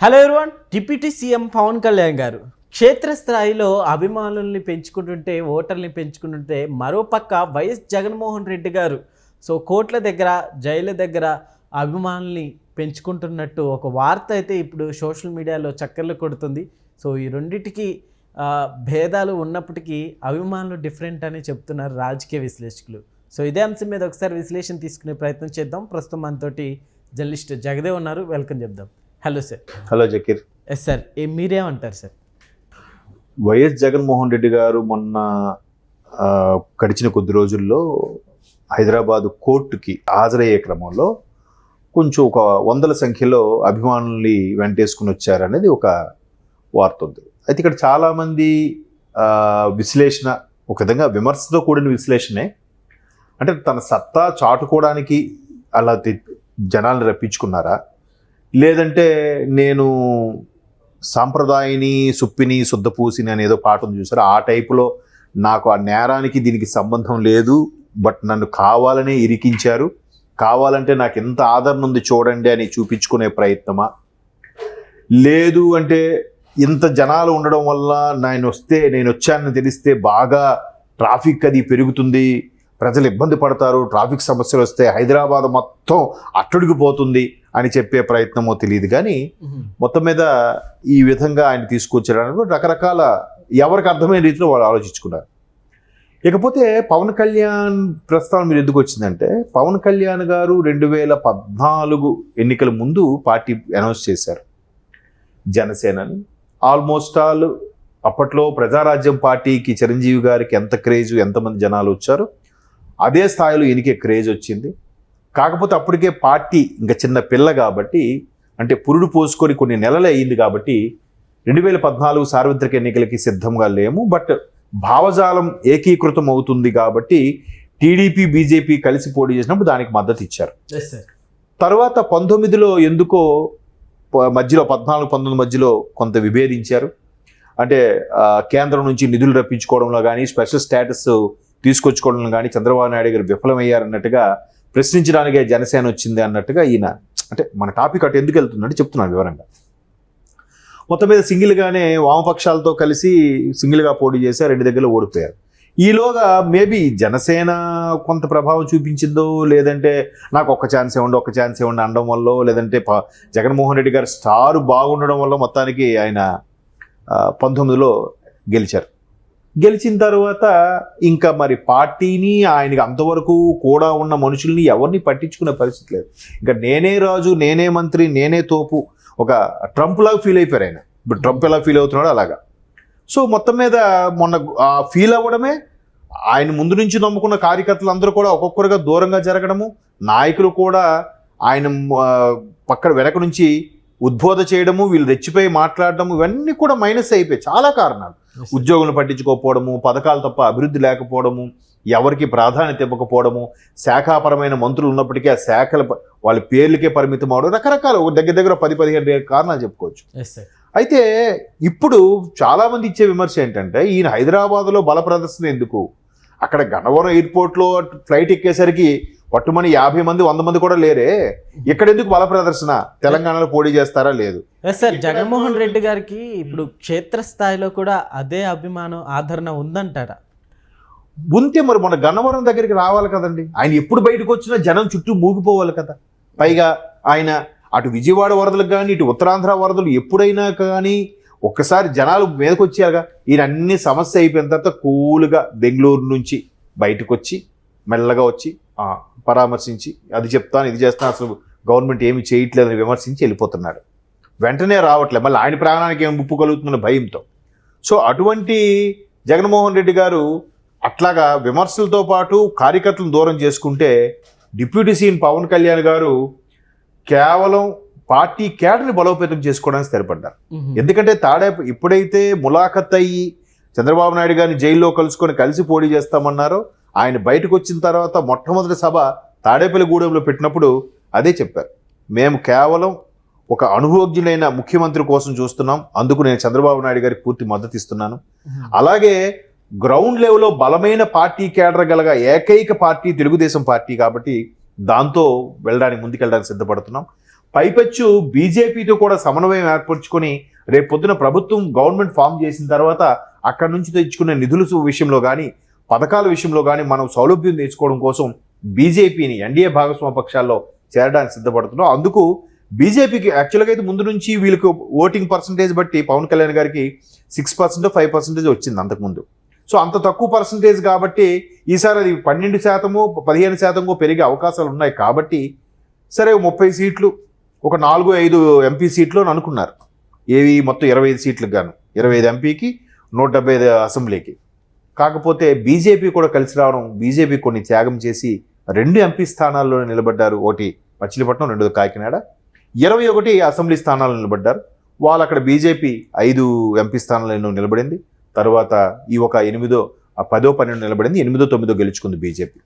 Hello everyone. Deputy CM Pawan Kalyan గారు క్షేత్రస్థాయిలో అభిమానుల్ని పెంచుకుంటుంటే, ఓటర్ని పెంచుకుంటుంటే, మరోపక్క వైఎస్ జగన్మోహన్ రెడ్డి గారు కోర్టుల దగ్గర, జైళ్ళ దగ్గర అభిమానుల్ని పెంచుకుంటున్నట్టు ఒక వార్త అయితే ఇప్పుడు సోషల్ మీడియాలో చక్కర్లు కొడుతుంది. ఈ రెండిటికి భేదాలు ఉన్నప్పటికీ అభిమానులు డిఫరెంట్ అని చెప్తున్నారు రాజకీయ విశ్లేషకులు. ఇదే అంశం మీద ఒకసారి విశ్లేషణ తీసుకునే ప్రయత్నం చేద్దాం. ప్రస్తుతం మనతోటి జర్నలిస్ట్ జగదేవ్ ఉన్నారు. వెల్కమ్ చెప్దాం. Hello sir. Hello Zakir. Yes sir, మీరేమంటారు సార్? వైఎస్ జగన్మోహన్ రెడ్డి గారు మొన్న గడిచిన కొద్ది రోజుల్లో హైదరాబాదు కోర్టుకి హాజరయ్యే క్రమంలో కొంచెం ఒక వందల సంఖ్యలో అభిమానుల్ని వెంటేసుకుని వచ్చారనేది ఒక వార్త ఉంది. అయితే ఇక్కడ చాలామంది విశ్లేషణ ఒక విధంగా విమర్శతో కూడిన విశ్లేషణే. అంటే తన సత్తా చాటుకోవడానికి అలా జనాలను రప్పించుకున్నారా, లేదంటే నేను సాంప్రదాయని సుప్పిని శుద్ధపూసిని అనేదో పాట ఉంది చూసారా, ఆ టైపులో నాకు ఆ నేరానికి దీనికి సంబంధం లేదు, బట్ నన్ను కావాలనే ఇరికించారు, కావాలంటే నాకు ఎంత ఆదరణ ఉంది చూడండి అని చూపించుకునే ప్రయత్నమా, లేదు అంటే ఇంత జనాలు ఉండడం వల్ల నేను వచ్చానని తెలిస్తే బాగా ట్రాఫిక్ అది పెరుగుతుంది, ప్రజలు ఇబ్బంది పడతారు, ట్రాఫిక్ సమస్యలు వస్తే హైదరాబాద్ మొత్తం అట్టుడికిపోతుంది అని చెప్పే ప్రయత్నమో తెలియదు. కానీ మొత్తం మీద ఈ విధంగా ఆయన తీసుకొచ్చారని రకరకాల ఎవరికి అర్థమైన రీతిలో వాళ్ళు ఆలోచించుకున్నారు. ఇకపోతే పవన్ కళ్యాణ్ ప్రస్తావన మీరు ఎందుకు వచ్చిందంటే, పవన్ కళ్యాణ్ గారు 2014 ఎన్నికల ముందు పార్టీ అనౌన్స్ చేశారు జనసేనని. ఆల్మోస్ట్ ఆల్ అప్పట్లో ప్రజారాజ్యం పార్టీకి చిరంజీవి గారికి ఎంత క్రేజ్, ఎంతమంది జనాలు వచ్చారో అదే స్థాయిలో ఈయనకే క్రేజ్ వచ్చింది. కాకపోతే అప్పటికే పార్టీ ఇంకా చిన్న పిల్ల కాబట్టి, అంటే పురుడు పోసుకొని కొన్ని నెలలు అయ్యింది కాబట్టి 2014 సార్వత్రిక ఎన్నికలకి సిద్ధంగా లేము, బట్ భావజాలం ఏకీకృతం అవుతుంది కాబట్టి టీడీపీ బీజేపీ కలిసి పోటీ చేసినప్పుడు దానికి మద్దతు ఇచ్చారు. తర్వాత 19లో ఎందుకో మధ్యలో 14-19 మధ్యలో కొంత విభేదించారు. అంటే కేంద్రం నుంచి నిధులు రప్పించుకోవడంలో కానీ, స్పెషల్ స్టేటస్ తీసుకొచ్చుకోవడంలో కానీ చంద్రబాబు నాయుడు గారు విఫలమయ్యారన్నట్టుగా, ప్రశ్నించడానికే జనసేన వచ్చింది అన్నట్టుగా ఈయన, అంటే మన టాపిక్ అటు ఎందుకు వెళ్తుందంటే చెప్తున్నాను వివరంగా. మొత్తం మీద సింగిల్గానే వామపక్షాలతో కలిసి సింగిల్గా పోటీ చేశారు, 2 దగ్గరలో ఓడిపోయారు. ఈలోగా మేబీ జనసేన కొంత ప్రభావం చూపించిందో, లేదంటే నాకు ఒక్క ఛాన్స్ ఇవ్వండి అనడం వల్ల, లేదంటే జగన్మోహన్ రెడ్డి గారు స్టార్ బాగుండడం వల్ల మొత్తానికి ఆయన 19లో గెలిచారు. గెలిచిన తర్వాత ఇంకా మరి పార్టీని, ఆయనకి అంతవరకు కూడా ఉన్న మనుషుల్ని ఎవరిని పట్టించుకునే పరిస్థితి లేదు. ఇంకా నేనే రాజు, నేనే మంత్రి, నేనే తోపు, ఒక ట్రంప్ లాగా ఫీల్ అయిపోయారు ఆయన. ఇప్పుడు ట్రంప్ ఎలా ఫీల్ అవుతున్నాడో అలాగా. మొత్తం మీద మొన్న ఫీల్ అవ్వడమే, ఆయన ముందు నుంచి నమ్ముకున్న కార్యకర్తలు అందరూ కూడా ఒక్కొక్కరుగా దూరంగా జరగడము, నాయకులు కూడా ఆయన వెనక నుంచి ఉద్బోధ చేయడము, వీళ్ళు రెచ్చిపోయి మాట్లాడడము, ఇవన్నీ కూడా మైనస్ అయిపోయాయి. చాలా కారణాలు, ఉద్యోగులను పట్టించుకోకపోవడము, పథకాలు తప్ప అభివృద్ధి లేకపోవడము, ఎవరికి ప్రాధాన్యత ఇవ్వకపోవడము, శాఖాపరమైన మంత్రులు ఉన్నప్పటికీ ఆ శాఖల వాళ్ళ పేర్లకే పరిమితం అవడం, రకరకాల దగ్గర 10-15 కారణాలు చెప్పుకోవచ్చు. అయితే ఇప్పుడు చాలామంది ఇచ్చే విమర్శ ఏంటంటే, ఈయన హైదరాబాద్లో బల ప్రదర్శన ఎందుకు, అక్కడ గన్నవరం ఎయిర్పోర్ట్లో ఫ్లైట్ ఎక్కేసరికి పట్టుమని 50 మంది 100 మంది కూడా లేరే, ఇక్కడ ఎందుకు బల ప్రదర్శన, తెలంగాణలో పోటీ చేస్తారా లేదు? సార్, జగన్మోహన్ రెడ్డి గారికి ఇప్పుడు క్షేత్రస్థాయిలో కూడా అదే అభిమానం, ఆదరణ ఉందంటారా? ఉంటే మరి మన గన్నవరం దగ్గరికి రావాలి కదండి. ఆయన ఎప్పుడు బయటకు వచ్చినా జనం చుట్టూ మూగిపోవాలి కదా. పైగా ఆయన అటు విజయవాడ వరదలకు కానీ, ఇటు ఉత్తరాంధ్ర వరదలు ఎప్పుడైనా కానీ ఒక్కసారి జనాలు మీదకి వచ్చారుగా. ఈయన అన్ని సమస్య అయిపోయిన తర్వాత కూల్గా బెంగళూరు నుంచి బయటకు వచ్చి మెల్లగా వచ్చి పరామర్శించి అది చెప్తాను ఇది చేస్తాను, అసలు గవర్నమెంట్ ఏమి చేయట్లేదని విమర్శించి వెళ్ళిపోతున్నాడు. వెంటనే రావట్లేదు, మళ్ళీ ఆయన ప్రాణానికి ఏమి ముప్పు కలుగుతున్న భయంతో. అటువంటి జగన్మోహన్ రెడ్డి గారు అట్లాగా విమర్శలతో పాటు కార్యకర్తలను దూరం చేసుకుంటే, డిప్యూటీ సీఎం పవన్ కళ్యాణ్ గారు కేవలం పార్టీ కేడర్ని బలోపేతం చేసుకోవడానికి స్థిరపడ్డారు. ఎందుకంటే ఎప్పుడైతే ములాఖత్ అయ్యి చంద్రబాబు నాయుడు గారిని జైల్లో కలుసుకొని కలిసి పోటీ చేస్తామన్నారో, ఆయన బయటకు వచ్చిన తర్వాత మొట్టమొదటి సభ తాడేపల్లిగూడెంలో పెట్టినప్పుడు అదే చెప్పారు, మేము కేవలం ఒక అనుభవజ్ఞులైన ముఖ్యమంత్రి కోసం చూస్తున్నాం, అందుకు నేను చంద్రబాబు నాయుడు గారికి పూర్తి మద్దతు ఇస్తున్నాను. అలాగే గ్రౌండ్ లెవెల్లో బలమైన పార్టీ కేడర్ గల ఏకైక పార్టీ తెలుగుదేశం పార్టీ కాబట్టి దాంతో ముందుకెళ్ళడానికి సిద్ధపడుతున్నాం. పైపెచ్చు బీజేపీతో కూడా సమన్వయం ఏర్పరచుకొని రేపు పొద్దున ప్రభుత్వం గవర్నమెంట్ ఫామ్ చేసిన తర్వాత అక్కడి నుంచి తెచ్చుకునే నిధుల విషయంలో కానీ పథకాల విషయంలో కానీ మనం సౌలభ్యం తెచ్చుకోవడం కోసం బీజేపీని ఎన్డీఏ భాగస్వామ్య పక్షాల్లో చేరడానికి సిద్ధపడుతున్నాం. అందుకు బీజేపీకి యాక్చువల్గా అయితే ముందు నుంచి వీళ్ళకి ఓటింగ్ పర్సంటేజ్ బట్టి పవన్ కళ్యాణ్ గారికి 6% 5% వచ్చింది అంతకుముందు. సో అంత తక్కువ పర్సంటేజ్ కాబట్టి ఈసారి అది 12% 15% పెరిగే అవకాశాలు ఉన్నాయి. కాబట్టి సరే 30 సీట్లు ఒక 4-5 ఎంపీ సీట్లు అని అనుకున్నారు. ఏవి మొత్తం 25 సీట్లకు గాను 25 ఎంపీకి 175 అసెంబ్లీకి. కాకపోతే బీజేపీ కూడా కలిసి రావడం, బీజేపీ కొన్ని త్యాగం చేసి 2 ఎంపీ స్థానాల్లో నిలబడ్డారు. ఒకటి మచిలీపట్నం, రెండోది కాకినాడ. 21 అసెంబ్లీ స్థానాలు నిలబడ్డారు. వాళ్ళు అక్కడ బీజేపీ 5 ఎంపీ స్థానాలను నిలబడింది. తర్వాత ఈ ఒక 8, 10, 12 నిలబడింది. 8, 9 గెలుచుకుంది బీజేపీ.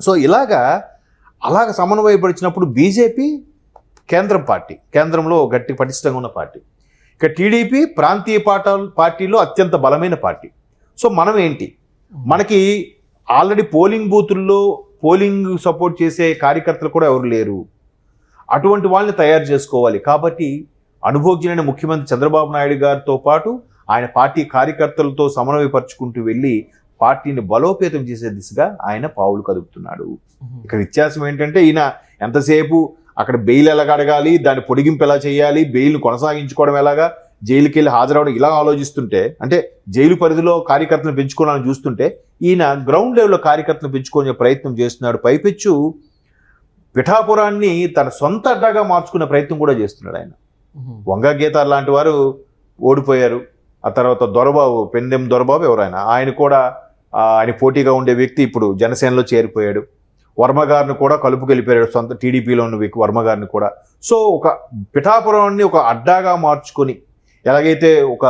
సో అలాగ సమన్వయపరిచినప్పుడు బీజేపీ కేంద్రం పార్టీ, కేంద్రంలో గట్టి పటిష్టంగా ఉన్న పార్టీ. ఇక టీడీపీ ప్రాంతీయ పార్టీలో అత్యంత బలమైన పార్టీ. సో మనం ఏంటి, మనకి ఆల్రెడీ పోలింగ్ బూతుల్లో పోలింగ్ సపోర్ట్ చేసే కార్యకర్తలు కూడా ఎవరు లేరు. అటువంటి వాళ్ళని తయారు చేసుకోవాలి. కాబట్టి అనుభవజ్ఞులైన ముఖ్యమంత్రి చంద్రబాబు నాయుడు గారితో పాటు ఆయన పార్టీ కార్యకర్తలతో సమన్వయపరుచుకుంటూ వెళ్ళి పార్టీని బలోపేతం చేసే దిశగా ఆయన పావులు కదుపుతున్నాడు. ఇక్కడ వ్యత్యాసం ఏంటంటే ఈయన ఎంతసేపు అక్కడ బెయిల్ ఎలాగ అడగాలి, దాన్ని పొడిగింపు ఎలా చేయాలి, బెయిల్ను కొనసాగించుకోవడం ఎలాగా, జైలుకి వెళ్ళి హాజరవడం ఇలా ఆలోచిస్తుంటే, అంటే జైలు పరిధిలో కార్యకర్తలను పెంచుకోవాలని చూస్తుంటే ఈయన గ్రౌండ్ లెవెల్లో కార్యకర్తలను పెంచుకునే ప్రయత్నం చేస్తున్నాడు. పైపెచ్చు పిఠాపురాన్ని తన సొంత అడ్డాగా మార్చుకునే ప్రయత్నం కూడా చేస్తున్నాడు ఆయన. వంగ గీతార్ లాంటి వారు ఓడిపోయారు. ఆ తర్వాత దొరబాబు, పెందెం దొరబాబు ఎవరైనా, ఆయన కూడా ఆయన పోటీగా ఉండే వ్యక్తి ఇప్పుడు జనసేనలో చేరిపోయాడు. వర్మ గారిని కూడా కలుపుకెళ్ళిపోయాడు, సొంత టీడీపీలో ఉన్న వ్యక్తి వర్మ గారిని కూడా. సో ఒక పిఠాపురాన్ని ఒక అడ్డాగా మార్చుకొని, ఎలాగైతే ఒక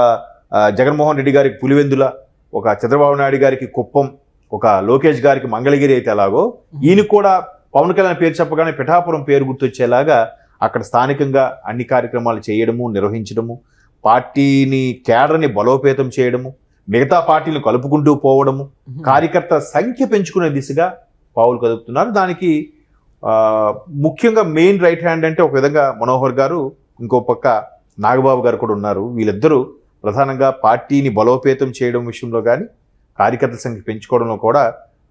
జగన్మోహన్ రెడ్డి గారికి పులివెందుల, ఒక చంద్రబాబు నాయుడు గారికి కుప్పం, ఒక లోకేష్ గారికి మంగళగిరి అయితే ఎలాగో ఈయన కూడా పవన్ కళ్యాణ్ పేరు చెప్పగానే పిఠాపురం పేరు గుర్తొచ్చేలాగా అక్కడ స్థానికంగా అన్ని కార్యక్రమాలు చేయడము, నిర్వహించడము, పార్టీని కేడర్ని బలోపేతం చేయడము, మిగతా పార్టీలను కలుపుకుంటూ పోవడము, కార్యకర్త సంఖ్య పెంచుకునే దిశగా పావులు కదుపుతున్నారు. దానికి ముఖ్యంగా మెయిన్ రైట్ హ్యాండ్ అంటే ఒక విధంగా మనోహర్ గారు, ఇంకో పక్క నాగబాబు గారు కూడా ఉన్నారు. వీళ్ళిద్దరూ ప్రధానంగా పార్టీని బలోపేతం చేయడం విషయంలో కానీ కార్యకర్తల సంఖ్య పెంచుకోవడంలో కూడా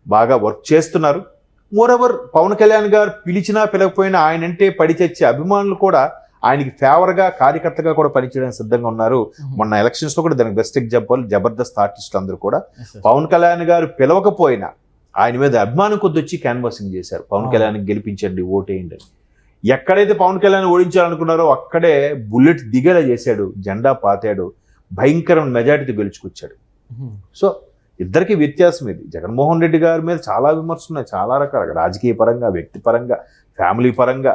బాగా వర్క్ చేస్తున్నారు. మోరవర్ పవన్ కళ్యాణ్ గారు పిలిచినా పిలకపోయినా ఆయనంటే పడి చచ్చే అభిమానులు కూడా ఆయనకి ఫేవర్గా కార్యకర్తగా కూడా పనిచేయడానికి సిద్ధంగా ఉన్నారు. మొన్న ఎలక్షన్స్ లో కూడా దానికి బెస్ట్ ఎగ్జాంపుల్ జబర్దస్త్ ఆర్టిస్టులు అందరూ కూడా పవన్ కళ్యాణ్ గారు పిలవకపోయినా ఆయన మీద అభిమానం కొద్ది వచ్చి క్యాన్వాసింగ్ చేశారు. పవన్ కళ్యాణ్ గెలిపించండి, ఓటేయండి అని. ఎక్కడైతే పవన్ కళ్యాణ్ ఓడించాలనుకున్నారో అక్కడే బుల్లెట్ దిగేలా చేశాడు, జెండా పాతాడు, భయంకరమైన మెజార్టీతో గెలుచుకొచ్చాడు. సో ఇద్దరికి వ్యత్యాసం ఇది. జగన్మోహన్ రెడ్డి గారి మీద చాలా విమర్శలు ఉన్నాయి, చాలా రకాలుగా, రాజకీయ పరంగా, వ్యక్తిపరంగా, ఫ్యామిలీ పరంగా,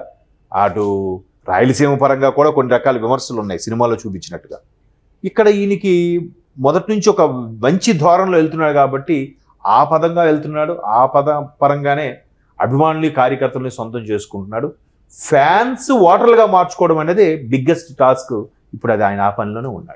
అటు రాయలసీమ పరంగా కూడా కొన్ని రకాల విమర్శలు ఉన్నాయి సినిమాలో చూపించినట్టుగా. ఇక్కడ ఈయనకి మొదటి నుంచి ఒక మంచి ధోరణిలో వెళ్తున్నాడు కాబట్టి ఆ పదంగా వెళ్తున్నాడు. ఆ పరంగానే అభిమానులు, కార్యకర్తల్ని సొంతం చేసుకుంటున్నాడు. ఫ్యాన్స్ ఓటర్లుగా మార్చుకోవడం అనేది బిగ్గెస్ట్ టాస్క్. ఇప్పుడు అది ఆయన ఆ పనిలోనే ఉన్నాడు.